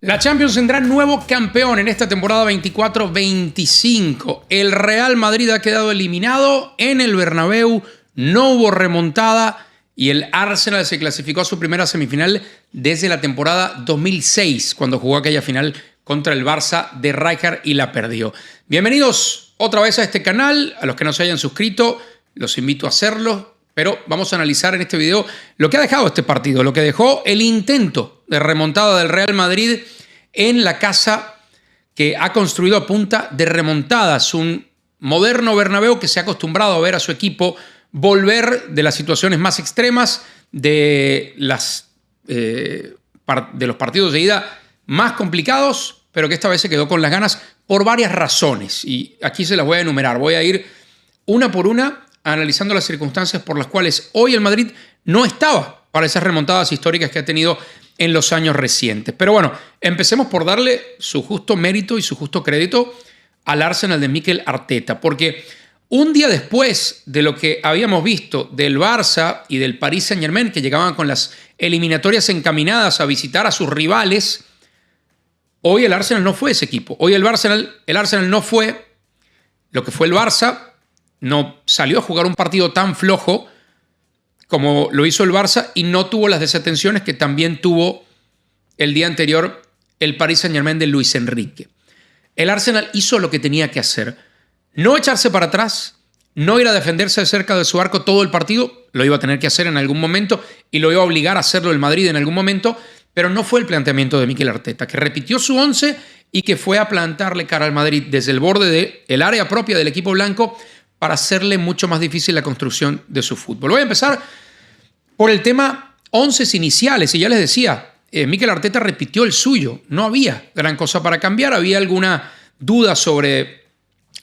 La Champions tendrá nuevo campeón en esta temporada 24-25. El Real Madrid ha quedado eliminado en el Bernabéu, no hubo remontada y el Arsenal se clasificó a su primera semifinal desde la temporada 2006, cuando jugó aquella final contra el Barça de Rijkaard y la perdió. Bienvenidos otra vez a este canal. A los que no se hayan suscrito, los invito a hacerlo. Pero vamos a analizar en este video lo que ha dejado este partido, lo que dejó el intento de remontada del Real Madrid en la casa que ha construido a punta de remontadas. Un moderno Bernabéu que se ha acostumbrado a ver a su equipo volver de las situaciones más extremas, de los partidos de ida más complicados, pero que esta vez se quedó con las ganas por varias razones. Y aquí se las voy a enumerar. Voy a ir una por una analizando las circunstancias por las cuales hoy el Madrid no estaba para esas remontadas históricas que ha tenido en los años recientes. Pero bueno, empecemos por darle su justo mérito y su justo crédito al Arsenal de Mikel Arteta, porque un día después de lo que habíamos visto del Barça y del Paris Saint-Germain, que llegaban con las eliminatorias encaminadas a visitar a sus rivales, hoy el Arsenal no fue ese equipo. Hoy el Arsenal no fue lo que fue el Barça. No salió a jugar un partido tan flojo como lo hizo el Barça y no tuvo las desatenciones que también tuvo el día anterior el Paris Saint-Germain de Luis Enrique. El Arsenal hizo lo que tenía que hacer. No echarse para atrás, no ir a defenderse cerca de su arco todo el partido. Lo iba a tener que hacer en algún momento y lo iba a obligar a hacerlo el Madrid en algún momento, pero no fue el planteamiento de Mikel Arteta, que repitió su 11 y que fue a plantarle cara al Madrid desde el borde del área propia del equipo blanco para hacerle mucho más difícil la construcción de su fútbol. Voy a empezar por el tema 11 iniciales. Y ya les decía, Mikel Arteta repitió el suyo. No había gran cosa para cambiar. Había alguna duda sobre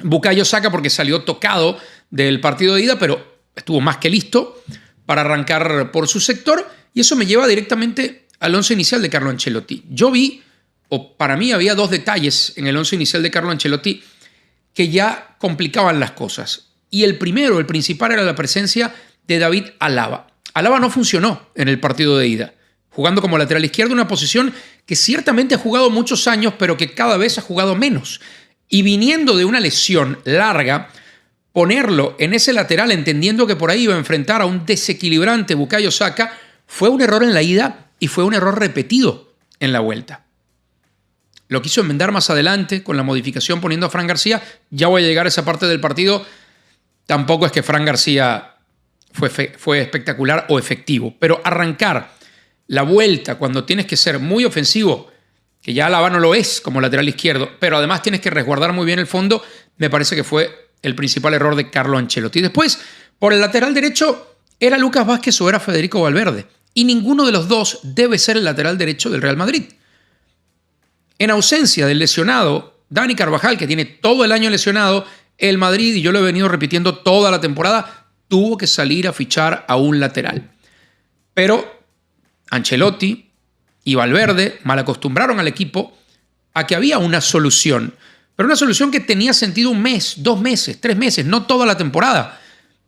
Bukayo Saka porque salió tocado del partido de ida, pero estuvo más que listo para arrancar por su sector. Y eso me lleva directamente al 11 inicial de Carlo Ancelotti. Yo vi, o para mí había dos detalles en el 11 inicial de Carlo Ancelotti que ya complicaban las cosas. Y el principal, era la presencia de David Alaba. Alaba no funcionó en el partido de ida, jugando como lateral izquierdo, una posición que ciertamente ha jugado muchos años, pero que cada vez ha jugado menos. Y viniendo de una lesión larga, ponerlo en ese lateral, entendiendo que por ahí iba a enfrentar a un desequilibrante Bukayo Saka, fue un error en la ida y fue un error repetido en la vuelta. Lo quiso enmendar más adelante con la modificación poniendo a Fran García. Ya voy a llegar a esa parte del partido. Tampoco es que Fran García fue espectacular o efectivo. Pero arrancar la vuelta cuando tienes que ser muy ofensivo, que ya Alaba no lo es como lateral izquierdo, pero además tienes que resguardar muy bien el fondo, me parece que fue el principal error de Carlo Ancelotti. Después, por el lateral derecho, ¿era Lucas Vázquez o era Federico Valverde? Y ninguno de los dos debe ser el lateral derecho del Real Madrid. En ausencia del lesionado Dani Carvajal, que tiene todo el año lesionado, el Madrid, y yo lo he venido repitiendo toda la temporada, tuvo que salir a fichar a un lateral. Pero Ancelotti y Valverde mal acostumbraron al equipo a que había una solución, pero una solución que tenía sentido 1 mes, 2 meses, 3 meses, no toda la temporada.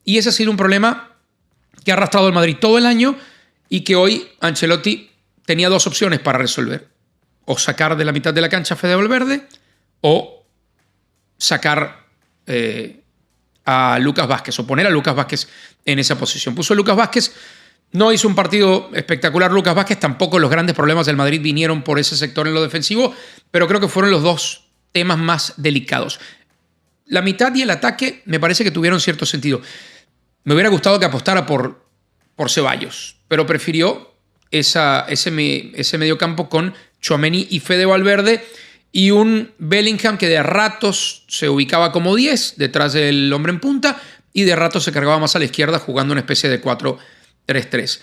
Y ese ha sido un problema que ha arrastrado al Madrid todo el año y que hoy Ancelotti tenía 2 opciones para resolver. O sacar de la mitad de la cancha a Fede Valverde o sacar a Lucas Vázquez o poner a Lucas Vázquez en esa posición. Puso a Lucas Vázquez, no hizo un partido espectacular Lucas Vázquez, tampoco los grandes problemas del Madrid vinieron por ese sector en lo defensivo, pero creo que fueron los 2 temas más delicados. La mitad y el ataque me parece que tuvieron cierto sentido. Me hubiera gustado que apostara por Ceballos, pero prefirió ese mediocampo con Tchouaméni y Fede Valverde y un Bellingham que de ratos se ubicaba como 10 detrás del hombre en punta y de ratos se cargaba más a la izquierda jugando una especie de 4-3-3.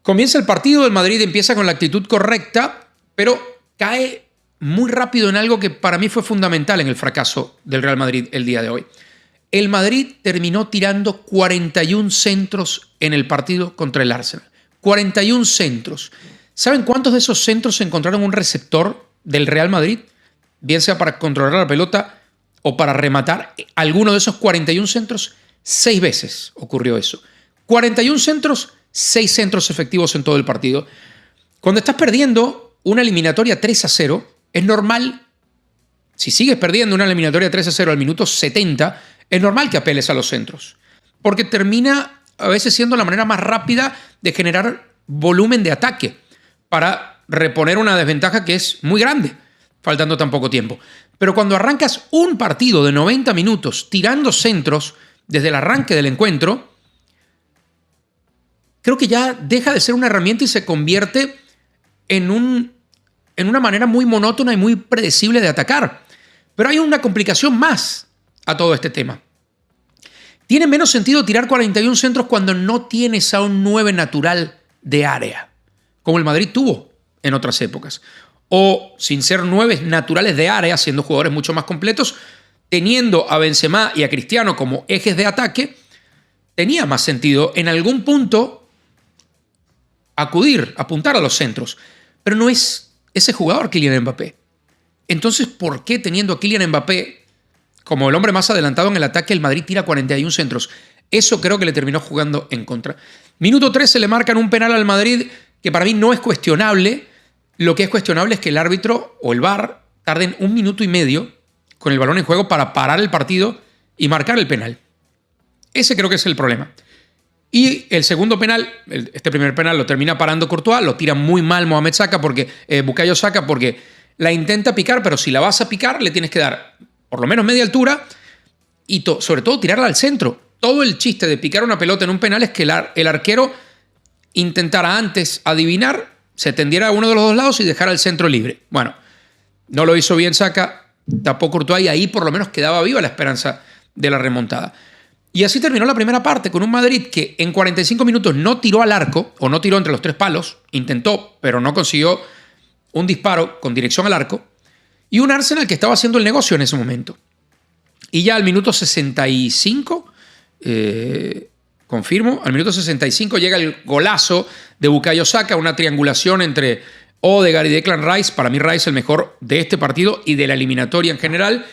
Comienza el partido, el Madrid empieza con la actitud correcta, pero cae muy rápido en algo que para mí fue fundamental en el fracaso del Real Madrid el día de hoy. El Madrid terminó tirando 41 centros en el partido contra el Arsenal. 41 centros. ¿Saben cuántos de esos centros se encontraron un receptor del Real Madrid? Bien sea para controlar la pelota o para rematar. Alguno de esos 41 centros, 6 veces ocurrió eso. 41 centros, 6 centros efectivos en todo el partido. Cuando estás perdiendo una eliminatoria 3-0, es normal, si sigues perdiendo una eliminatoria 3-0 al minuto 70, es normal que apeles a los centros, porque termina a veces siendo la manera más rápida de generar volumen de ataque para reponer una desventaja que es muy grande, faltando tan poco tiempo. Pero cuando arrancas un partido de 90 minutos tirando centros desde el arranque del encuentro, creo que ya deja de ser una herramienta y se convierte en una manera muy monótona y muy predecible de atacar. Pero hay una complicación más a todo este tema. Tiene menos sentido tirar 41 centros cuando no tienes a un 9 natural de área, como el Madrid tuvo en otras épocas. O sin ser 9 naturales de área, siendo jugadores mucho más completos, teniendo a Benzema y a Cristiano como ejes de ataque, tenía más sentido en algún punto apuntar a los centros. Pero no es ese jugador Kylian Mbappé. Entonces, ¿por qué teniendo a Kylian Mbappé como el hombre más adelantado en el ataque, el Madrid tira 41 centros? Eso creo que le terminó jugando en contra. Minuto 13 le marcan un penal al Madrid que para mí no es cuestionable. Lo que es cuestionable es que el árbitro o el VAR tarden 1 minuto y medio con el balón en juego para parar el partido y marcar el penal. Ese creo que es el problema. Y el segundo penal, este primer penal lo termina parando Courtois, lo tira muy mal Mohamed Saka Bukayo Saka porque la intenta picar, pero si la vas a picar le tienes que dar por lo menos media altura y sobre todo tirarla al centro. Todo el chiste de picar una pelota en un penal es que el arquero intentara antes adivinar, se tendiera a uno de los dos lados y dejara el centro libre. Bueno, no lo hizo bien Saka, tapó Courtois y ahí por lo menos quedaba viva la esperanza de la remontada. Y así terminó la primera parte con un Madrid que en 45 minutos no tiró al arco o no tiró entre los 3 palos, intentó, pero no consiguió un disparo con dirección al arco, y un Arsenal que estaba haciendo el negocio en ese momento. Y ya al minuto 65, confirmo, al minuto 65 llega el golazo de Bukayo Saka, una triangulación entre Odegaard y Declan Rice. Para mí Rice el mejor de este partido y de la eliminatoria en general.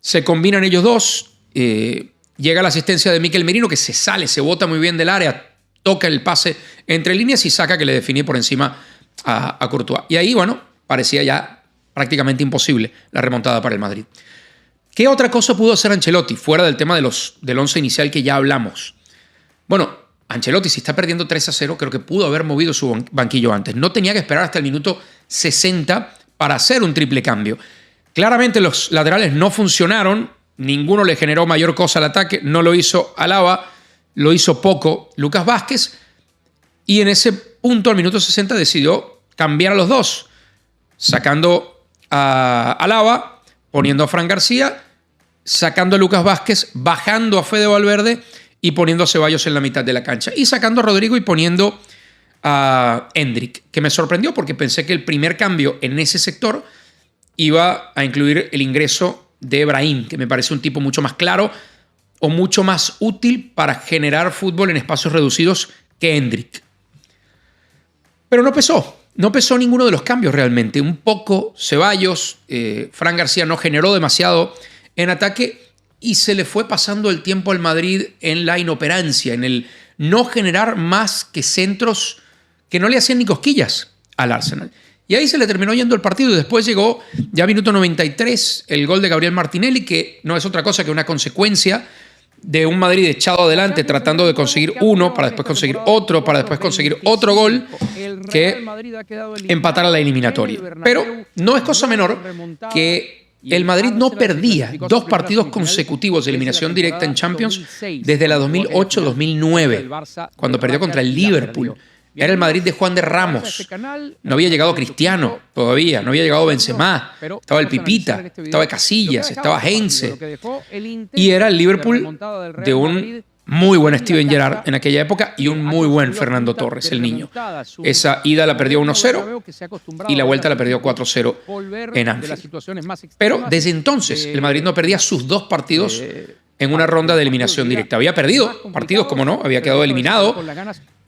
Se combinan ellos dos. Llega la asistencia de Mikel Merino, que se sale, se bota muy bien del área, toca el pase entre líneas y Saka que le define por encima a Courtois. Y ahí, bueno, parecía ya prácticamente imposible la remontada para el Madrid. ¿Qué otra cosa pudo hacer Ancelotti, fuera del tema del once inicial que ya hablamos? Bueno, Ancelotti, si está perdiendo 3-0, creo que pudo haber movido su banquillo antes. No tenía que esperar hasta el minuto 60 para hacer un triple cambio. Claramente los laterales no funcionaron, ninguno le generó mayor cosa al ataque, no lo hizo Alaba, lo hizo poco Lucas Vázquez, y en ese punto, al minuto 60, decidió cambiar a los dos, sacando a Alaba, poniendo a Fran García, sacando a Lucas Vázquez, bajando a Fede Valverde y poniendo a Ceballos en la mitad de la cancha. Y sacando a Rodrigo y poniendo a Endrick, que me sorprendió porque pensé que el primer cambio en ese sector iba a incluir el ingreso de Brahim, que me parece un tipo mucho más claro o mucho más útil para generar fútbol en espacios reducidos que Endrick. Pero no pesó ninguno de los cambios realmente. Un poco Ceballos, Fran García no generó demasiado en ataque y se le fue pasando el tiempo al Madrid en la inoperancia, en el no generar más que centros que no le hacían ni cosquillas al Arsenal. Y ahí se le terminó yendo el partido y después llegó, ya minuto 93, el gol de Gabriel Martinelli, que no es otra cosa que una consecuencia de un Madrid echado adelante tratando de conseguir uno, para después conseguir otro, para después conseguir otro gol que empatara la eliminatoria. Pero no es cosa menor que el Madrid no perdía 2 partidos consecutivos de eliminación directa en Champions desde la 2008-2009, cuando perdió contra el Liverpool. Era el Madrid de Juan de Ramos. No había llegado Cristiano todavía, no había llegado Benzema. Estaba el Pipita, estaba Casillas, estaba Heinze. Y era el Liverpool de un muy buen Steven Gerrard en aquella época y un muy buen Fernando Torres, el niño. Esa ida la perdió 1-0 y la vuelta la perdió 4-0 en Anfield. Pero desde entonces el Madrid no perdía sus 2 partidos en una ronda de eliminación directa. Había perdido partidos, como no, había quedado eliminado.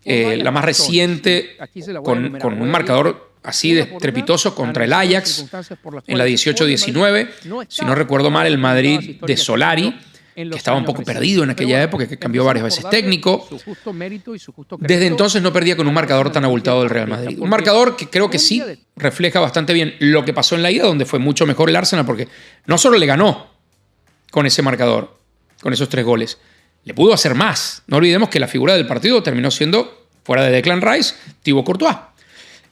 La más reciente con un marcador así de estrepitoso contra el Ajax en la 18-19. Si no recuerdo mal, el Madrid de Solari. que estaba un poco perdido en aquella época, que cambió varias veces técnico. Desde entonces no perdía con un marcador tan abultado del Real Madrid. Un marcador que creo que sí refleja bastante bien lo que pasó en la ida, donde fue mucho mejor el Arsenal, porque no solo le ganó con ese marcador, con esos 3 goles, le pudo hacer más. No olvidemos que la figura del partido terminó siendo, fuera de Declan Rice, Thibaut Courtois.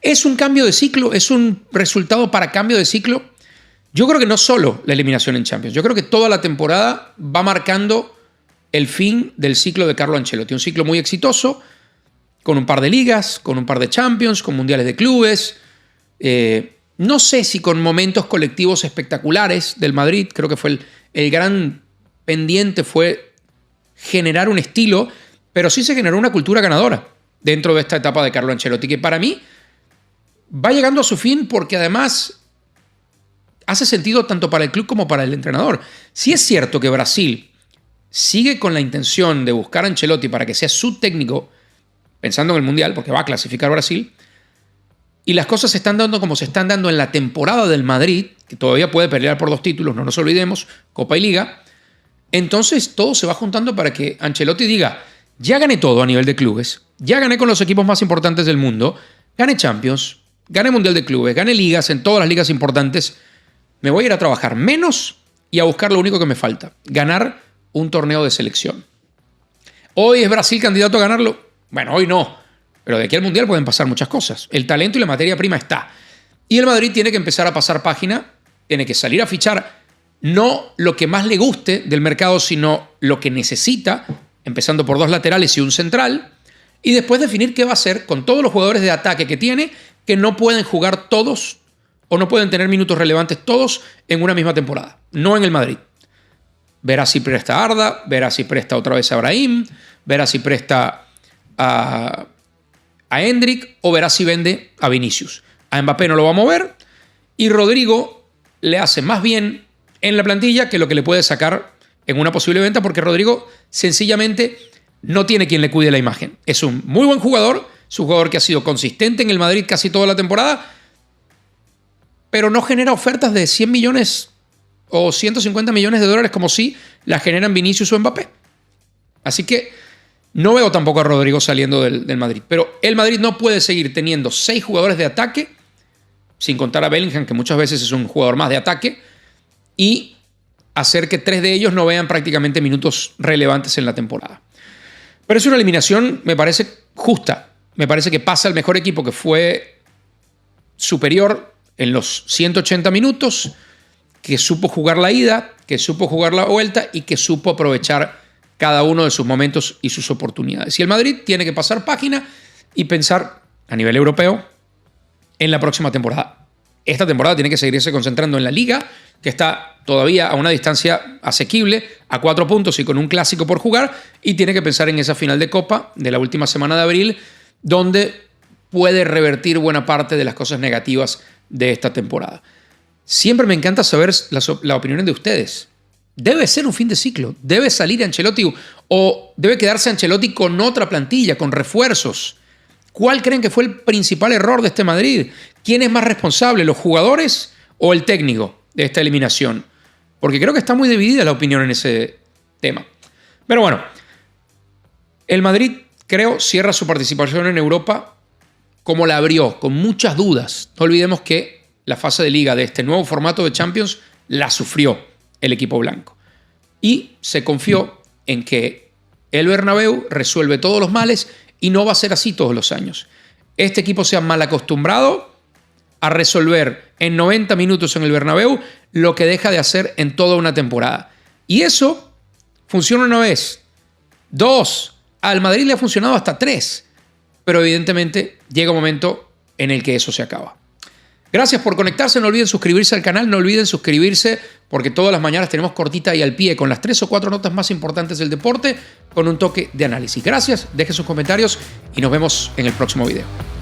¿Es un cambio de ciclo? ¿Es un resultado para cambio de ciclo? Yo creo que no solo la eliminación en Champions. Yo creo que toda la temporada va marcando el fin del ciclo de Carlo Ancelotti. Un ciclo muy exitoso, con un par de ligas, con un par de Champions, con mundiales de clubes. No sé si con momentos colectivos espectaculares del Madrid. Creo que fue el gran pendiente fue generar un estilo, pero sí se generó una cultura ganadora dentro de esta etapa de Carlo Ancelotti, que para mí va llegando a su fin porque además hace sentido tanto para el club como para el entrenador. Sí es cierto que Brasil sigue con la intención de buscar a Ancelotti para que sea su técnico, pensando en el Mundial, porque va a clasificar Brasil, y las cosas se están dando como se están dando en la temporada del Madrid, que todavía puede pelear por 2 títulos, no nos olvidemos, Copa y Liga. Entonces todo se va juntando para que Ancelotti diga, ya gané todo a nivel de clubes, ya gané con los equipos más importantes del mundo, gané Champions, gané Mundial de Clubes, gané ligas en todas las ligas importantes, me voy a ir a trabajar menos y a buscar lo único que me falta, ganar un torneo de selección. ¿Hoy es Brasil candidato a ganarlo? Bueno, hoy no, pero de aquí al Mundial pueden pasar muchas cosas. El talento y la materia prima está. Y el Madrid tiene que empezar a pasar página, tiene que salir a fichar no lo que más le guste del mercado, sino lo que necesita, empezando por 2 laterales y un central, y después definir qué va a hacer con todos los jugadores de ataque que tiene, que no pueden jugar todos o no pueden tener minutos relevantes todos en una misma temporada. No en el Madrid. Verá si presta a Arda, verá si presta otra vez a Brahim, verá si presta a Endrick o verá si vende a Vinicius. A Mbappé no lo va a mover y Rodrigo le hace más bien en la plantilla que lo que le puede sacar en una posible venta, porque Rodrigo sencillamente no tiene quien le cuide la imagen. Es un muy buen jugador, es un jugador que ha sido consistente en el Madrid casi toda la temporada, pero no genera ofertas de 100 millones o 150 millones de dólares como si las generan Vinicius o Mbappé. Así que no veo tampoco a Rodrigo saliendo del Madrid. Pero el Madrid no puede seguir teniendo 6 jugadores de ataque, sin contar a Bellingham, que muchas veces es un jugador más de ataque, y hacer que 3 de ellos no vean prácticamente minutos relevantes en la temporada. Pero es una eliminación, me parece, justa. Me parece que pasa el mejor equipo, que fue superior en los 180 minutos, que supo jugar la ida, que supo jugar la vuelta y que supo aprovechar cada uno de sus momentos y sus oportunidades. Y el Madrid tiene que pasar página y pensar a nivel europeo en la próxima temporada. Esta temporada tiene que seguirse concentrando en la Liga, que está todavía a una distancia asequible, a 4 puntos y con un clásico por jugar, y tiene que pensar en esa final de Copa de la última semana de abril, donde puede revertir buena parte de las cosas negativas de esta temporada. Siempre me encanta saber la opinión de ustedes. ¿Debe ser un fin de ciclo? ¿Debe salir Ancelotti o debe quedarse Ancelotti con otra plantilla, con refuerzos? ¿Cuál creen que fue el principal error de este Madrid? ¿Quién es más responsable, los jugadores o el técnico de esta eliminación? Porque creo que está muy dividida la opinión en ese tema. Pero bueno, el Madrid, creo, cierra su participación en Europa como la abrió, con muchas dudas. No olvidemos que la fase de liga de este nuevo formato de Champions la sufrió el equipo blanco. Y se confió en que el Bernabéu resuelve todos los males y no va a ser así todos los años. Este equipo se ha mal acostumbrado a resolver en 90 minutos en el Bernabéu lo que deja de hacer en toda una temporada. Y eso funciona una vez, 2, al Madrid le ha funcionado hasta 3, pero evidentemente llega un momento en el que eso se acaba. Gracias por conectarse, no olviden suscribirse al canal, no olviden suscribirse porque todas las mañanas tenemos cortita y al pie con las 3 o 4 notas más importantes del deporte con un toque de análisis. Gracias, dejen sus comentarios y nos vemos en el próximo video.